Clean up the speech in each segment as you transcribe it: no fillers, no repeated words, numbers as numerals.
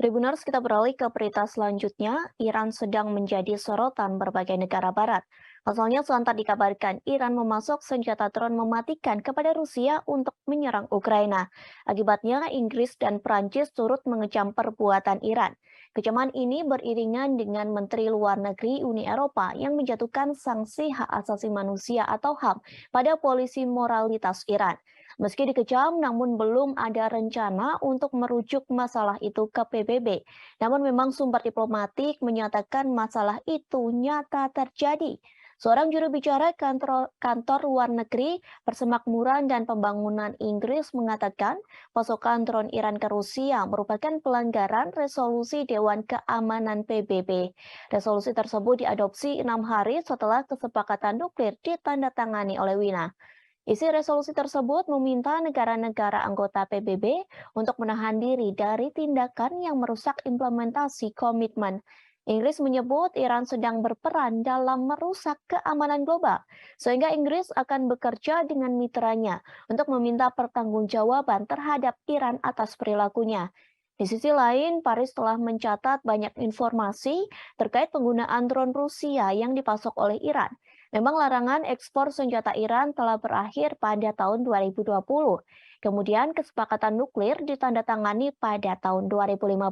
Tribuners, kita beralih ke berita selanjutnya. Iran sedang menjadi sorotan berbagai negara barat. Pasalnya selantas dikabarkan Iran memasok senjata drone mematikan kepada Rusia untuk menyerang Ukraina. Akibatnya, Inggris dan Prancis turut mengecam perbuatan Iran. Kecaman ini beriringan dengan Menteri Luar Negeri Uni Eropa yang menjatuhkan sanksi hak asasi manusia atau HAM pada polisi moralitas Iran. Meski dikecam, namun belum ada rencana untuk merujuk masalah itu ke PBB. Namun memang sumber diplomatik menyatakan masalah itu nyata terjadi. Seorang juru bicara kantor luar negeri, Persemakmuran dan Pembangunan Inggris mengatakan pasokan drone Iran ke Rusia merupakan pelanggaran resolusi Dewan Keamanan PBB. Resolusi tersebut diadopsi 6 hari setelah kesepakatan nuklir ditandatangani oleh Wina. Isi resolusi tersebut meminta negara-negara anggota PBB untuk menahan diri dari tindakan yang merusak implementasi komitmen. Inggris menyebut Iran sedang berperan dalam merusak keamanan global, sehingga Inggris akan bekerja dengan mitranya untuk meminta pertanggungjawaban terhadap Iran atas perilakunya. Di sisi lain, Paris telah mencatat banyak informasi terkait penggunaan drone Rusia yang dipasok oleh Iran. Memang larangan ekspor senjata Iran telah berakhir pada tahun 2020. Kemudian kesepakatan nuklir ditandatangani pada tahun 2015.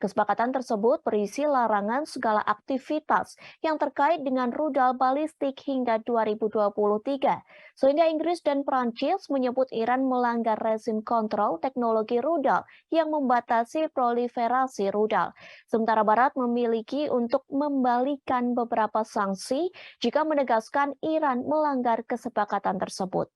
Kesepakatan tersebut berisi larangan segala aktivitas yang terkait dengan rudal balistik hingga 2023. Sehingga Inggris dan Prancis menyebut Iran melanggar rezim kontrol teknologi rudal yang membatasi proliferasi rudal. Sementara Barat memiliki untuk membalikan beberapa sanksi jika menegaskan Iran melanggar kesepakatan tersebut.